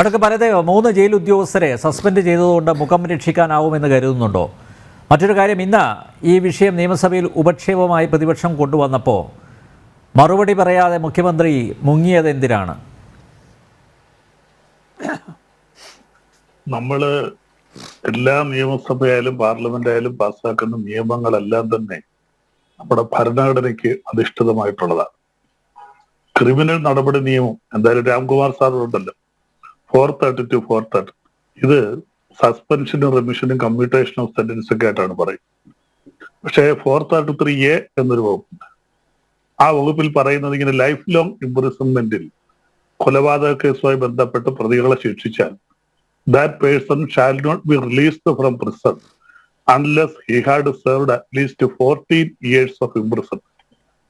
അടക്കം പലതയോ 3 ജയിൽ ഉദ്യോഗസ്ഥരെ സസ്പെൻഡ് ചെയ്തതുകൊണ്ട് മുഖം രക്ഷിക്കാനാവുമെന്ന് കരുതുന്നുണ്ടോ? മറ്റൊരു കാര്യം, ഇന്ന് ഈ വിഷയം നിയമസഭയിൽ ഉപക്ഷേപമായി പ്രതിപക്ഷം കൊണ്ടുവന്നപ്പോൾ മറുപടി പറയാതെ മുഖ്യമന്ത്രി മുങ്ങിയത് എന്തിനാണ്? നമ്മൾ എല്ലാ നിയമസഭയായാലും പാർലമെന്റ് ആയാലും പാസ്സാക്കുന്ന നിയമങ്ങളെല്ലാം തന്നെ നമ്മുടെ ഭരണഘടനയ്ക്ക് അധിഷ്ഠിതമായിട്ടുള്ളതാണ്. ക്രിമിനൽ നടപടി നിയമം എന്തായാലും രാംകുമാർ സാർ ഉണ്ടല്ലോ, 432, 430, ഇത് സസ്പെൻഷനും റിമിഷനും കമ്മ്യൂട്ടേഷൻ ഓഫ് സെന്റൻസ് ഒക്കെ ആയിട്ടാണ് പറയുന്നത്. പക്ഷേ 433A എന്നൊരു വകുപ്പുണ്ട്. ആ വകുപ്പിൽ പറയുന്നത് ഇങ്ങനെ ലൈഫ് ലോങ് ഇംപ്രിസൺമെന്റിൽ കൊലപാതക കേസുമായി ബന്ധപ്പെട്ട് പ്രതികളെ ശിക്ഷിച്ചാൽ that person shall not be released from prison unless he had served at least 14 years of imprisonment.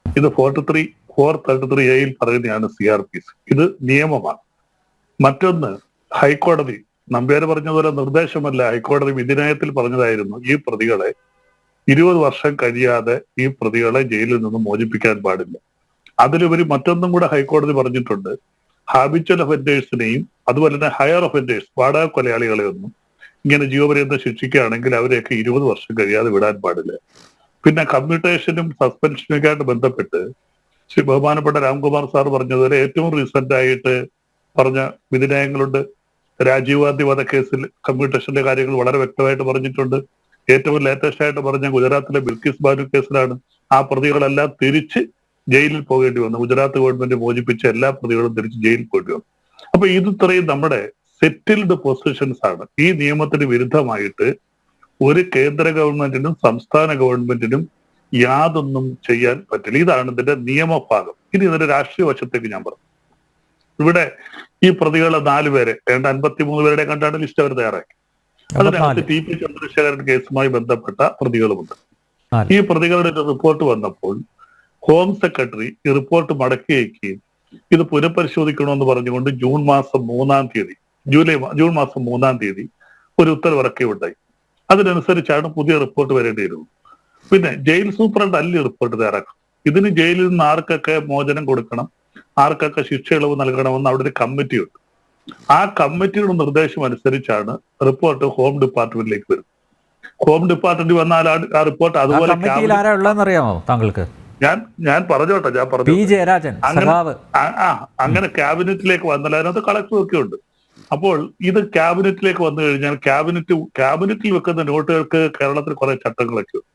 ഇത് 433A പറയുന്നതാണ് CRPC. ഇത് നിയമമാണ്. മറ്റൊന്ന്, ഹൈക്കോടതി നമ്പ്യാർ പറഞ്ഞതുപോലെ നിർദ്ദേശമല്ല, ഹൈക്കോടതി വിധിനയത്തിൽ പറഞ്ഞതായിരുന്നു ഈ പ്രതികളെ 20 വർഷം കഴിയാതെ ഈ പ്രതികളെ ജയിലിൽ നിന്ന് മോചിപ്പിക്കാൻ പാടില്ല. അതിലുപരി മറ്റൊന്നും കൂടെ ഹൈക്കോടതി പറഞ്ഞിട്ടുണ്ട്, ഹാബിച്വൽ ഒഫൻഡേഴ്സിനെയും അതുപോലെ തന്നെ ഹയർ ഒഫൻഡേഴ്സ് വാടക കൊലയാളികളെ ഒന്നും ഇങ്ങനെ ജീവപര്യന്തം ശിക്ഷിക്കുകയാണെങ്കിൽ അവരെയൊക്കെ 20 വർഷം കഴിയാതെ വിടാൻ പാടില്ല. പിന്നെ കമ്മ്യൂട്ടേഷനും സസ്പെൻഷനും ഒക്കെ ആയിട്ട് ബന്ധപ്പെട്ട് ബഹുമാനപ്പെട്ട രാംകുമാർ സാർ പറഞ്ഞതുപോലെ ഏറ്റവും റീസെന്റ് ആയിട്ട് പറഞ്ഞ വിധിനയങ്ങളുണ്ട്. രാജീവ് ഗാന്ധി വധക്കേസിൽ കമ്മ്യൂട്ടേഷന്റെ കാര്യങ്ങൾ വളരെ വ്യക്തമായിട്ട് പറഞ്ഞിട്ടുണ്ട്. ഏറ്റവും ലേറ്റസ്റ്റ് ആയിട്ട് പറഞ്ഞ ഗുജറാത്തിലെ ബിൽക്കിസ് ബാനു കേസിലാണ് ആ പ്രതികളെല്ലാം തിരിച്ച് ജയിലിൽ പോകേണ്ടി വന്നു. ഗുജറാത്ത് ഗവൺമെന്റ് മോചിപ്പിച്ച എല്ലാ പ്രതികളും തിരിച്ച് ജയിലിൽ പോകേണ്ടി വന്നു. അപ്പൊ ഇത് ഇത്രയും നമ്മുടെ സെറ്റിൽഡ് പൊസിഷൻസ് ആണ്. ഈ നിയമത്തിന് വിരുദ്ധമായിട്ട് ഒരു കേന്ദ്ര ഗവൺമെന്റിനും സംസ്ഥാന ഗവൺമെന്റിനും യാതൊന്നും ചെയ്യാൻ പറ്റില്ല. ഇതാണ് ഇതിന്റെ നിയമഭാഗം. ഇനി ഇതിന്റെ രാഷ്ട്രീയ വശത്തേക്ക് ഞാൻ പറഞ്ഞു. ഇവിടെ ഈ പ്രതികളെ 4 പേരെ 53 പേരുടെ കണ്ടാണ് ലിസ്റ്റ് അവർ തയ്യാറാക്കി. അതിനകത്ത് TP ചന്ദ്രശേഖരൻ കേസുമായി ബന്ധപ്പെട്ട പ്രതികളുമുണ്ട്. ഈ പ്രതികളുടെ ഒരു റിപ്പോർട്ട് വന്നപ്പോൾ ഹോം സെക്രട്ടറി ഈ റിപ്പോർട്ട് മടക്കി അയക്കുകയും ഇത് പുനഃപരിശോധിക്കണമെന്ന് പറഞ്ഞുകൊണ്ട് ജൂൺ മാസം 3 ഒരു ഉത്തരവിറക്കുകയുണ്ടായി. അതിനനുസരിച്ചാണ് പുതിയ റിപ്പോർട്ട് വരേണ്ടിയിരുന്നത്. പിന്നെ ജയിൽ സൂപ്രണ്ട് അല്ല റിപ്പോർട്ട് തയ്യാറാക്കും. ഇതിന് ജയിലിൽ നിന്ന് ആർക്കൊക്കെ മോചനം കൊടുക്കണം, ആർക്കൊക്കെ ശിക്ഷ ഇളവ് നൽകണമെന്ന് അവിടെ ഒരു കമ്മിറ്റിയുണ്ട്. ആ കമ്മിറ്റിയുടെ നിർദ്ദേശം അനുസരിച്ചാണ് റിപ്പോർട്ട് ഹോം ഡിപ്പാർട്ട്മെന്റിലേക്ക് വരുന്നത്. ഹോം ഡിപ്പാർട്ട്മെന്റ് വന്നാൽ ആ റിപ്പോർട്ട് അതുപോലെ താങ്കൾക്ക് ഞാൻ പറഞ്ഞോട്ടെ, അങ്ങനെ ക്യാബിനറ്റിലേക്ക് വന്നാൽ അതിനകത്ത് കളക്ടർ ഒക്കെ ഉണ്ട്. അപ്പോൾ ഇത് ക്യാബിനറ്റിലേക്ക് വന്നു കഴിഞ്ഞാൽ ക്യാബിനറ്റിൽ വെക്കുന്ന നോട്ടുകൾക്ക് കേരളത്തിൽ കുറെ ചട്ടങ്ങളൊക്കെ ഉണ്ട്.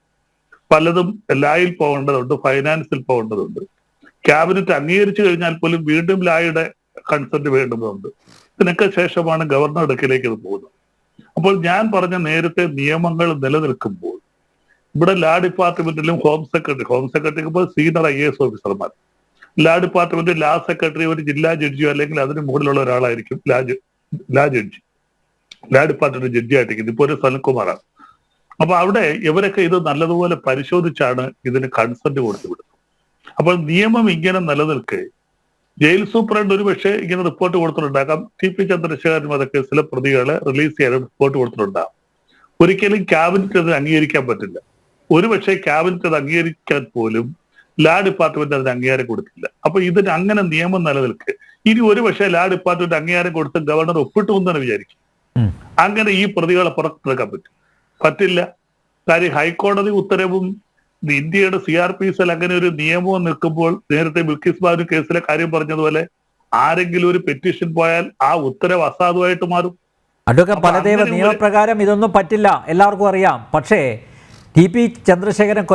പലതും ലായിൽ പോകേണ്ടതുണ്ട്, ഫൈനാൻസിൽ പോകേണ്ടതുണ്ട്. ക്യാബിനറ്റ് അംഗീകരിച്ചു കഴിഞ്ഞാൽ പോലും വീണ്ടും ലായുടെ കൺസെന്റ് വേണ്ടതുണ്ട്. ഇതിനൊക്കെ ശേഷമാണ് ഗവർണർ അടുക്കിലേക്ക് ഇത് പോകുന്നത്. അപ്പോൾ ഞാൻ പറഞ്ഞ നേരത്തെ നിയമങ്ങൾ നിലനിൽക്കുമ്പോൾ ഇവിടെ ലാ ഡിപ്പാർട്ട്മെന്റിലും ഹോം സെക്രട്ടറിക്ക് ഇപ്പോൾ സീനിയർ IAS ഓഫീസർമാർ, ലാ ഡിപ്പാർട്ട്മെന്റ് ലാ സെക്രട്ടറി ഒരു ജില്ലാ ജഡ്ജിയോ അല്ലെങ്കിൽ അതിന് മുകളിലുള്ള ഒരാളായിരിക്കും ലാ ജഡ്ജി, ലാ ഡിപ്പാർട്ട്മെന്റ് ജഡ്ജി ആയിട്ടിരിക്കുന്നത്. ഇപ്പോൾ ഒരു സനൽകുമാറാണ്. അപ്പൊ അവിടെ ഇവരൊക്കെ ഇത് നല്ലതുപോലെ പരിശോധിച്ചാണ് ഇതിന് കൺസെന്റ് കൊടുത്തുവിടുന്നത്. അപ്പോൾ നിയമം ഇങ്ങനെ നിലനിൽക്കെ ജയിൽ സൂപ്രണ്ട് ഒരു പക്ഷേ ഇങ്ങനെ റിപ്പോർട്ട് കൊടുത്തിട്ടുണ്ടാകാം, TP ചന്ദ്രശേഖരൻ വധക്കേസിലെ പ്രതികളെ റിലീസ് ചെയ്യാൻ റിപ്പോർട്ട് കൊടുത്തിട്ടുണ്ടാകും. ഒരിക്കലും ക്യാബിനറ്റ് അതിന് അംഗീകരിക്കാൻ പറ്റില്ല. ഒരുപക്ഷെ ക്യാബിനറ്റ് അത് അംഗീകരിക്കാൻ പോലും ലാ ഡിപ്പാർട്ട്മെന്റ് അതിന് അംഗീകാരം കൊടുക്കില്ല. അപ്പൊ ഇതിന് അങ്ങനെ നിയമം നിലനിൽക്കെ ഇനി ഒരുപക്ഷെ ലാ ഡിപ്പാർട്ട്മെന്റ് അംഗീകാരം കൊടുത്ത് ഗവർണർ ഒപ്പിട്ടു എന്ന് തന്നെ വിചാരിക്കും. അങ്ങനെ ഈ പ്രതികളെ പുറത്തെടുക്കാൻ പറ്റില്ല. കാര്യം ഹൈക്കോടതി ഉത്തരവും ഇന്ത്യയുടെ CRPCയിൽ അങ്ങനെ ഒരു നിയമവും നിൽക്കുമ്പോൾ, നേരത്തെ ബിൽക്കിസ് ബാനു കേസിലെ കാര്യം പറഞ്ഞതുപോലെ ആരെങ്കിലും ഒരു പെറ്റീഷൻ പോയാൽ ആ ഉത്തരവ് അസാധുവായിട്ട് മാറും. അഡ്വക്കേറ്റ് ബലദേവ്, നിയമപ്രകാരം ഇതൊന്നും പറ്റില്ല, എല്ലാവർക്കും അറിയാം. പക്ഷേ TP ചന്ദ്രശേഖരൻ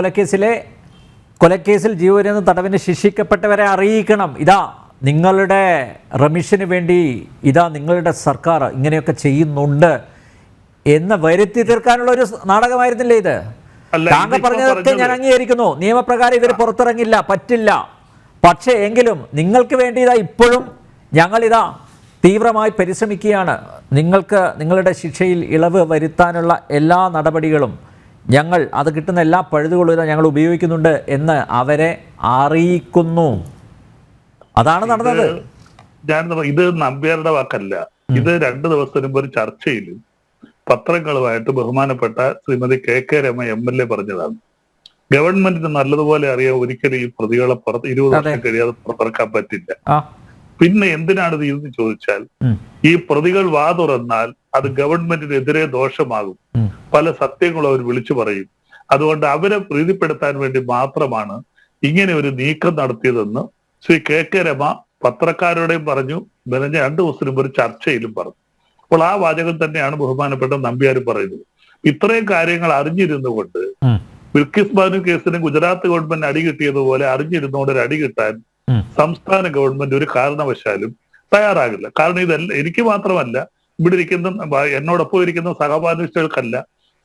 കൊലക്കേസിൽ ജീവപര്യന്തം തടവിന് ശിക്ഷിക്കപ്പെട്ടവരെ അറിയിക്കണം, ഇതാ നിങ്ങളുടെ റെമിഷന് വേണ്ടി ഇതാ നിങ്ങളുടെ സർക്കാർ ഇങ്ങനെയൊക്കെ ചെയ്യുന്നുണ്ട് എന്ന് വരുത്തി തീർക്കാനുള്ള ഒരു നാടകമായിരുന്നില്ലേ ഇത്? താങ്കൾ പറഞ്ഞതൊക്കെ ഞാൻ അംഗീകരിക്കുന്നു. നിയമപ്രകാരം ഇവർ പുറത്തിറങ്ങില്ല, പറ്റില്ല. പക്ഷേ എങ്കിലും നിങ്ങൾക്ക് വേണ്ടി ഇതാ ഇപ്പോഴും ഞങ്ങളിതാ തീവ്രമായി പരിശ്രമിക്കുകയാണ്. നിങ്ങളുടെ ശിക്ഷയിൽ ഇളവ് വരുത്താനുള്ള എല്ലാ നടപടികളും അത് കിട്ടുന്ന എല്ലാ പഴുതുകളും ഇതാ ഞങ്ങൾ ഉപയോഗിക്കുന്നുണ്ട് എന്ന് അവരെ അറിയിക്കുന്നു. അതാണ് നടന്നത്. ഇത് നമ്പ്യാരുടെ വാക്കല്ല. ഇത് 2 ദിവസത്തിന് മുമ്പ് ഒരു ചർച്ചയിൽ പത്രങ്ങളുമായിട്ട് ബഹുമാനപ്പെട്ട ശ്രീമതി KK രമ MLA പറഞ്ഞതാണ്. ഗവൺമെന്റിന് നല്ലതുപോലെ അറിയാം ഒരിക്കലും ഈ പ്രതികളെ 20 വർഷം കഴിയാതെ പുറത്തിറക്കാൻ പറ്റില്ല. പിന്നെ എന്തിനാണ് ഇത് എന്ന് ചോദിച്ചാൽ, ഈ പ്രതികൾ വാ തുറന്നാൽ അത് ഗവൺമെന്റിനെതിരെ ദോഷമാകും. പല സത്യങ്ങളും അവർ വിളിച്ചു പറയും. അതുകൊണ്ട് അവരെ പ്രീതിപ്പെടുത്താൻ വേണ്ടി മാത്രമാണ് ഇങ്ങനെ ഒരു നീക്കം നടത്തിയതെന്ന് ശ്രീ കെ രമ പത്രക്കാരോടെയും പറഞ്ഞു, മെനഞ്ഞ 2 ദിവസത്തിന് മുമ്പ് ഒരു ചർച്ചയിലും പറഞ്ഞു. അപ്പോൾ ആ വാചകം തന്നെയാണ് ബഹുമാനപ്പെട്ട നമ്പ്യാരും പറയുന്നത്. ഇത്രയും കാര്യങ്ങൾ അറിഞ്ഞിരുന്നുകൊണ്ട് ബിൽക്കിസ് ബാനു കേസിന് ഗുജറാത്ത് ഗവൺമെന്റ് അടി കിട്ടിയതുപോലെ അറിഞ്ഞിരുന്നുകൊണ്ട് ഒരു അടി കിട്ടാൻ സംസ്ഥാന ഗവൺമെന്റ് ഒരു കാരണവശാലും തയ്യാറാകില്ല. കാരണം ഇതല്ല, എനിക്ക് മാത്രമല്ല, ഇവിടെ ഇരിക്കുന്ന എന്നോടൊപ്പം ഇരിക്കുന്ന സഹപാഠികൾക്കല്ല,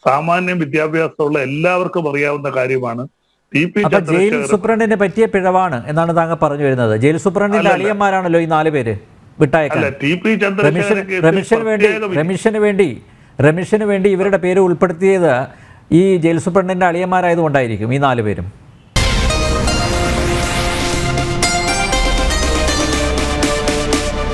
സാമാന്യം വിദ്യാഭ്യാസമുള്ള എല്ലാവർക്കും അറിയാവുന്ന കാര്യമാണ്. ജയിൽ സൂപ്രണ്ടിന് പറ്റിയ പിഴവാണ് എന്നാണ് താങ്കൾ പറഞ്ഞു വരുന്നത്. ജയിൽ സൂപ്രണ്ടിന്റെ അളിയന്മാരാണല്ലോ ഈ 4 പേര് വിട്ടയക്കാൻ. റെമിഷന് വേണ്ടി ഇവരുടെ പേര് ഉൾപ്പെടുത്തിയത് ഈ ജയിൽ സൂപ്രണ്ടിന്റെ അളിയന്മാരായതുകൊണ്ടായിരിക്കും ഈ 4 പേരും.